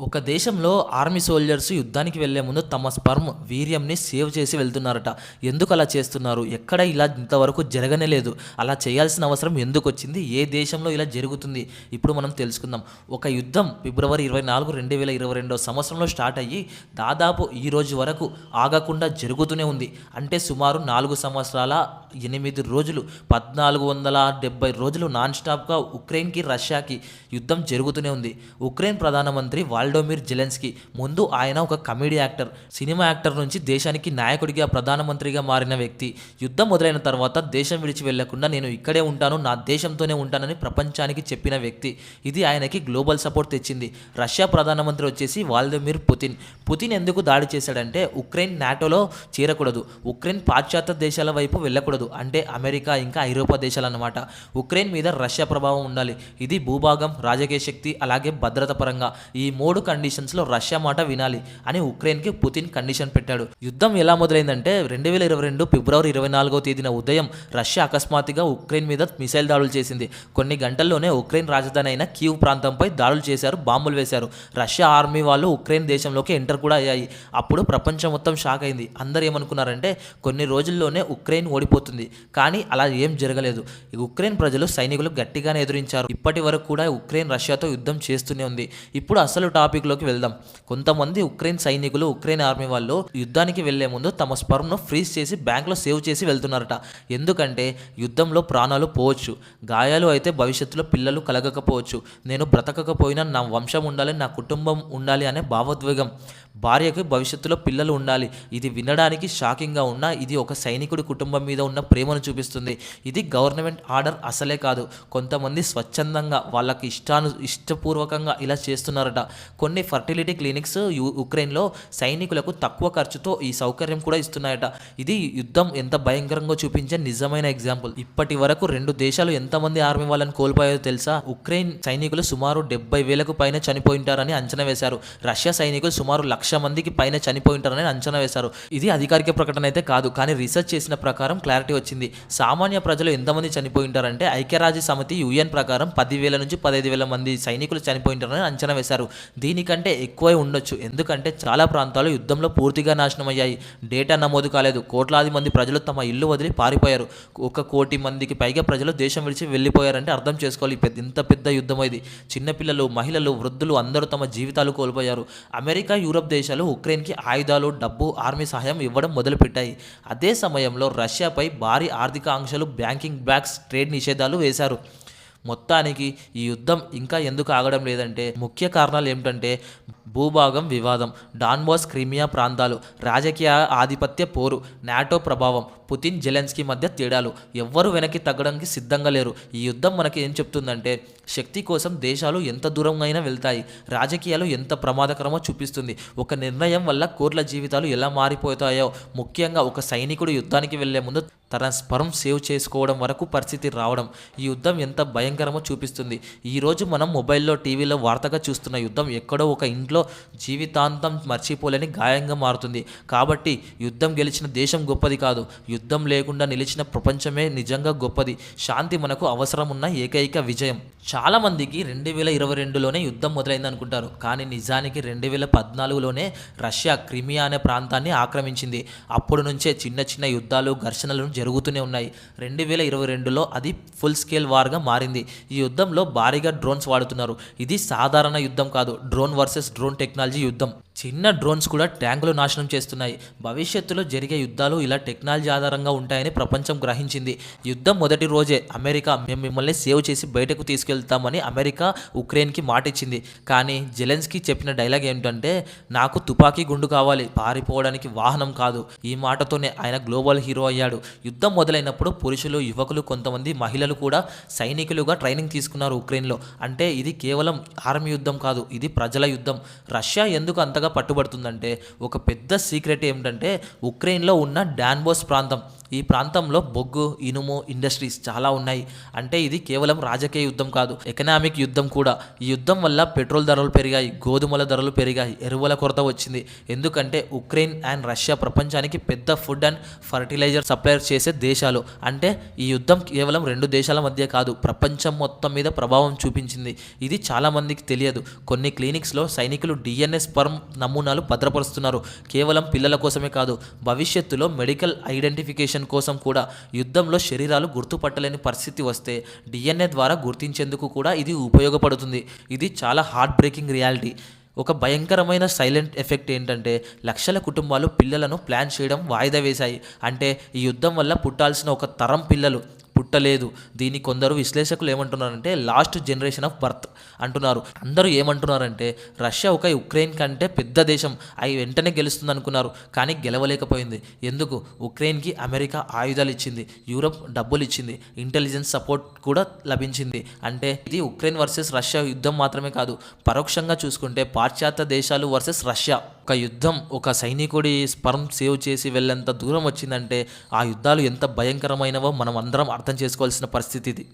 ఒక దేశంలో army soldiers యుద్ధానికి వెళ్లే ముందు తమ స్పర్మ్ వీర్యంని సేవ్ చేసి వెళ్తున్నారట. ఎందుకు అలా చేస్తున్నారు? ఎక్కడ ఇలా ఇంతవరకు జరగనే లేదు. అలా చేయాల్సిన అవసరం ఎందుకు వచ్చింది? ఏ దేశంలో ఇలా జరుగుతుంది? ఇప్పుడు మనం తెలుసుకుందాం. ఒక యుద్ధం ఫిబ్రవరి 24, 2022 సంవత్సరంలో స్టార్ట్ అయ్యి దాదాపు ఈ రోజు వరకు ఆగకుండా జరుగుతూనే ఉంది. అంటే సుమారు 4 సంవత్సరాల 8 రోజులు 1470 రోజులు నాన్ స్టాప్గా ఉక్రెయిన్కి రష్యాకి యుద్ధం జరుగుతూనే ఉంది. ఉక్రెయిన్ ప్రధానమంత్రి వాల్డోమిర్ జెలెన్స్కీ ముందు ఆయన ఒక కమెడీ యాక్టర్, సినిమా యాక్టర్ నుంచి దేశానికి నాయకుడిగా ప్రధానమంత్రిగా మారిన వ్యక్తి. యుద్ధం మొదలైన తర్వాత దేశం విడిచి వెళ్లకుండా నేను ఇక్కడే ఉంటాను, నా దేశంతోనే ఉంటానని ప్రపంచానికి చెప్పిన వ్యక్తి. ఇది ఆయనకి గ్లోబల్ సపోర్ట్ తెచ్చింది. రష్యా ప్రధానమంత్రి వచ్చేసి వాల్దమిర్ పుతిన్. పుతిన్ ఎందుకు దాడి చేశాడంటే ఉక్రెయిన్ నాటోలో చేరకూడదు, ఉక్రెయిన్ పాశ్చాత్య దేశాల వైపు వెళ్ళకూడదు, అంటే అమెరికా ఇంకా ఐరోపా దేశాలు అన్నమాట. ఉక్రెయిన్ మీద రష్యా ప్రభావం ఉండాలి. ఇది భూభాగం, రాజకీయ శక్తి, అలాగే భద్రత పరంగా ఈ 3 కండిషన్స్లో రష్యా మాట వినాలి అని ఉక్రెయిన్కి పుతిన్ కండిషన్ పెట్టాడు. యుద్ధం ఎలా మొదలైందంటే 2022 ఫిబ్రవరి 24వ తేదీన ఉదయం రష్యా అకస్మాత్తుగా ఉక్రెయిన్ మీద మిసైల్ దాడులు చేసింది. కొన్ని గంటల్లోనే ఉక్రెయిన్ రాజధాని అయిన కీవ్ ప్రాంతంపై దాడులు చేశారు, బాంబులు వేశారు. రష్యా ఆర్మీ వాళ్ళు ఉక్రెయిన్ దేశంలోకి ఎంటర్ కూడా అయ్యాయి. అప్పుడు ప్రపంచం మొత్తం షాక్ అయింది. అందరూ ఏమనుకున్నారంటే కొన్ని రోజుల్లోనే ఉక్రెయిన్ ఓడిపోతుంది. కానీ అలా ఏం జరగలేదు. ఉక్రెయిన్ ప్రజలు సైనికులు గట్టిగానే ఎదురించారు. ఇప్పటి వరకు కూడా ఉక్రెయిన్ రష్యాతో యుద్ధం చేస్తూనే ఉంది. ఇప్పుడు అసలు టాపిక్లోకి వెళ్దాం. కొంతమంది ఉక్రెయిన్ సైనికులు, ఉక్రెయిన్ ఆర్మీ వాళ్ళు యుద్ధానికి వెళ్లే ముందు తమ స్పర్మ్ను ఫ్రీజ్ చేసి బ్యాంక్లో సేవ్ చేసి వెళ్తున్నారట. ఎందుకంటే యుద్ధంలో ప్రాణాలు పోవచ్చు, గాయాలు అయితే భవిష్యత్తులో పిల్లలు కలగకపోవచ్చు, నేను బ్రతకకపోయినా నా వంశం ఉండాలి, నా కుటుంబం ఉండాలి అనే భావోద్వేగం. భార్యకు భవిష్యత్తులో పిల్లలు ఉండాలి. ఇది వినడానికి షాకింగ్గా ఉన్నా ఇది ఒక సైనికుడి కుటుంబం మీద ఉన్న ప్రేమను చూపిస్తుంది. ఇది గవర్నమెంట్ ఆర్డర్ అసలే కాదు. కొంతమంది స్వచ్ఛందంగా వాళ్ళకి ఇష్టపూర్వకంగా ఇలా చేస్తున్నారట. కొన్ని ఫర్టిలిటీ క్లినిక్స్ ఉక్రెయిన్లో సైనికులకు తక్కువ ఖర్చుతో ఈ సౌకర్యం కూడా ఇస్తున్నాయట. ఇది యుద్ధం ఎంత భయంకరంగా చూపించే నిజమైన ఎగ్జాంపుల్. ఇప్పటి వరకు 2 దేశాలు ఎంతమంది ఆర్మీ వాళ్ళని కోల్పోయాయో తెలుసా? ఉక్రెయిన్ సైనికులు సుమారు 70,000కు పైన చనిపోయింటారని అంచనా వేశారు. రష్యా సైనికులు సుమారు 1,00,000 మందికి పైన చనిపోయింటారని అంచనా వేశారు. ఇది అధికారిక ప్రకటన అయితే కాదు, కానీ రీసెర్చ్ చేసిన ప్రకారం క్లారిటీ వచ్చింది. సామాన్య ప్రజలు ఎంతమంది చనిపోయింటారంటే ఐక్యరాజ్య సమితి UN ప్రకారం 10,000 నుంచి 15,000 మంది సైనికులు చనిపోయింటారని అంచనా వేశారు. దీనికంటే ఎక్కువై ఉండొచ్చు, ఎందుకంటే చాలా ప్రాంతాలు యుద్ధంలో పూర్తిగా నాశనం అయ్యాయి. డేటా నమోదు కాలేదు. కోట్లాది మంది ప్రజలు తమ ఇల్లు వదిలి పారిపోయారు. 1 కోటి మందికి పైగా ప్రజలు దేశం విడిచి వెళ్ళిపోయారంటే అర్థం చేసుకోవాలి ఇంత పెద్ద యుద్ధం ఇది. చిన్నపిల్లలు, మహిళలు, వృద్ధులు అందరూ తమ జీవితాలు కోల్పోయారు. అమెరికా, యూరప్ దేశాలు ఉక్రెయిన్కి ఆయుధాలు, డబ్బు, ఆర్మీ సహాయం ఇవ్వడం మొదలుపెట్టాయి. అదే సమయంలో రష్యాపై భారీ ఆర్థిక ఆంక్షలు, బ్యాంకింగ్ బ్యాక్స్, ట్రేడ్ నిషేధాలు వేశారు. మొత్తానికి ఈ యుద్ధం ఇంకా ఎందుకు ఆగడం లేదంటే ముఖ్య కారణాలు ఏమిటంటే భూభాగం వివాదం, డాన్బాస్, క్రిమియా ప్రాంతాలు, రాజకీయ ఆధిపత్య పోరు, నాటో ప్రభావం, పుతిన్ జెలెన్స్కీ మధ్య తేడాలు. ఎవ్వరూ వెనక్కి తగ్గడానికి సిద్ధంగా లేరు. ఈ యుద్ధం మనకి ఏం చెప్తుందంటే శక్తి కోసం దేశాలు ఎంత దూరం అయినా వెళ్తాయి, రాజకీయాలు ఎంత ప్రమాదకరమో చూపిస్తుంది. ఒక నిర్ణయం వల్ల కోట్ల జీవితాలు ఎలా మారిపోతాయో, ముఖ్యంగా ఒక సైనికుడు యుద్ధానికి వెళ్లే ముందు తన స్పర్మ్ సేవ్ చేసుకోవడం వరకు పరిస్థితి రావడం ఈ యుద్ధం ఎంత భయంకరమో చూపిస్తుంది. ఈరోజు మనం మొబైల్లో, టీవీలో వార్తగా చూస్తున్న యుద్ధం ఎక్కడో ఒక ఇంట్లో జీవితాంతం మర్చిపోలేని గాయంగా మారుతుంది. కాబట్టి యుద్ధం గెలిచిన దేశం గొప్పది కాదు, యుద్ధం లేకుండా నిలిచిన ప్రపంచమే నిజంగా గొప్పది. శాంతి మనకు అవసరం ఉన్న ఏకైక విజయం. చాలామందికి 2022లోనే యుద్ధం మొదలైంది అనుకుంటారు, కానీ నిజానికి 2014లోనే రష్యా క్రిమియా అనే ప్రాంతాన్ని ఆక్రమించింది. అప్పటి నుంచే చిన్న చిన్న యుద్ధాలు, ఘర్షణలు జరుగుతూనే ఉన్నాయి. 2022లో అది ఫుల్ స్కేల్ వార్గా మారింది. ఈ యుద్ధంలో భారీగా డ్రోన్స్ వాడుతున్నారు. ఇది సాధారణ యుద్ధం కాదు, డ్రోన్ వర్సెస్ డ్రోన్ టెక్నాలజీ యుద్ధం. చిన్న డ్రోన్స్ కూడా ట్యాంకులు నాశనం చేస్తున్నాయి. భవిష్యత్తులో జరిగే యుద్ధాలు ఇలా టెక్నాలజీ ఆధారంగా ఉంటాయని ప్రపంచం గ్రహించింది. యుద్ధం మొదటి రోజే అమెరికా మేము మిమ్మల్ని సేవ్ చేసి బయటకు తీసుకెళ్తామని అమెరికా ఉక్రెయిన్కి మాట ఇచ్చింది. కానీ జెలెన్స్కీ చెప్పిన డైలాగ్ ఏమిటంటే నాకు తుపాకీ గుండు కావాలి, పారిపోవడానికి వాహనం కాదు. ఈ మాటతోనే ఆయన గ్లోబల్ హీరో అయ్యాడు. యుద్ధం మొదలైనప్పుడు పురుషులు, యువకులు, కొంతమంది మహిళలు కూడా సైనికులుగా ట్రైనింగ్ తీసుకున్నారు ఉక్రెయిన్లో. అంటే ఇది కేవలం ఆర్మీ యుద్ధం కాదు, ఇది ప్రజల యుద్ధం. రష్యా ఎందుకు అంతగా ఇంతగా పట్టుబడుతుందంటే ఒక పెద్ద సీక్రెట్ ఏమిటంటే ఉక్రెయిన్లో ఉన్న డాన్బోస్ ప్రాంతం. ఈ ప్రాంతంలో బొగ్గు, ఇనుము ఇండస్ట్రీస్ చాలా ఉన్నాయి. అంటే ఇది కేవలం రాజకీయ యుద్ధం కాదు, ఎకనామిక్ యుద్ధం కూడా. ఈ యుద్ధం వల్ల పెట్రోల్ ధరలు పెరిగాయి, గోధుమల ధరలు పెరిగాయి, ఎరువుల కొరత వచ్చింది. ఎందుకంటే ఉక్రెయిన్ అండ్ రష్యా ప్రపంచానికి పెద్ద ఫుడ్ అండ్ ఫర్టిలైజర్ సప్లైర్ చేసే దేశాలు. అంటే ఈ యుద్ధం కేవలం రెండు దేశాల మధ్య కాదు, ప్రపంచం మొత్తం మీద ప్రభావం చూపించింది. ఇది చాలామందికి తెలియదు. కొన్ని క్లినిక్స్లో సైనికులు డిఎన్ఏ స్పర్మ్ నమూనాలు భద్రపరుస్తున్నారు. కేవలం పిల్లల కోసమే కాదు, భవిష్యత్తులో మెడికల్ ఐడెంటిఫికేషన్ కోసం కూడా. యుద్ధంలో శరీరాలు గుర్తుపట్టలేని పరిస్థితి వస్తే డిఎన్ఏ ద్వారా గుర్తించేందుకు కూడా ఇది ఉపయోగపడుతుంది. ఇది చాలా హార్ట్ బ్రేకింగ్ రియాలిటీ. ఒక భయంకరమైన సైలెంట్ ఎఫెక్ట్ ఏంటంటే లక్షల కుటుంబాలు పిల్లలను ప్లాన్ చేయడం వాయిదా వేశాయి. అంటే ఈ యుద్ధం వల్ల పుట్టాల్సిన ఒక తరం పిల్లలు పుట్టలేదు. దీన్ని కొందరు విశ్లేషకులు ఏమంటున్నారంటే లాస్ట్ జనరేషన్ ఆఫ్ బర్త్ అంటున్నారు. అందరూ ఏమంటున్నారంటే రష్యా ఒక ఉక్రెయిన్ కంటే పెద్ద దేశం అవి వెంటనే గెలుస్తుంది అనుకున్నారు, కానీ గెలవలేకపోయింది. ఎందుకు? ఉక్రెయిన్కి అమెరికా ఆయుధాలు ఇచ్చింది, యూరప్ డబ్బులు ఇచ్చింది, ఇంటెలిజెన్స్ సపోర్ట్ కూడా లభించింది. అంటే ఇది ఉక్రెయిన్ వర్సెస్ రష్యా యుద్ధం మాత్రమే కాదు, పరోక్షంగా చూసుకుంటే పాశ్చాత్య దేశాలు వర్సెస్ రష్యా. ఒక యుద్ధం ఒక సైనికుడి స్పర్మ్ సేవ్ చేసి వెళ్ళేంత దూరం వచ్చిందంటే ఆ యుద్ధాలు ఎంత భయంకరమైనవో మనం అందరం అర్థం చేసుకోవాల్సిన పరిస్థితి ఇది.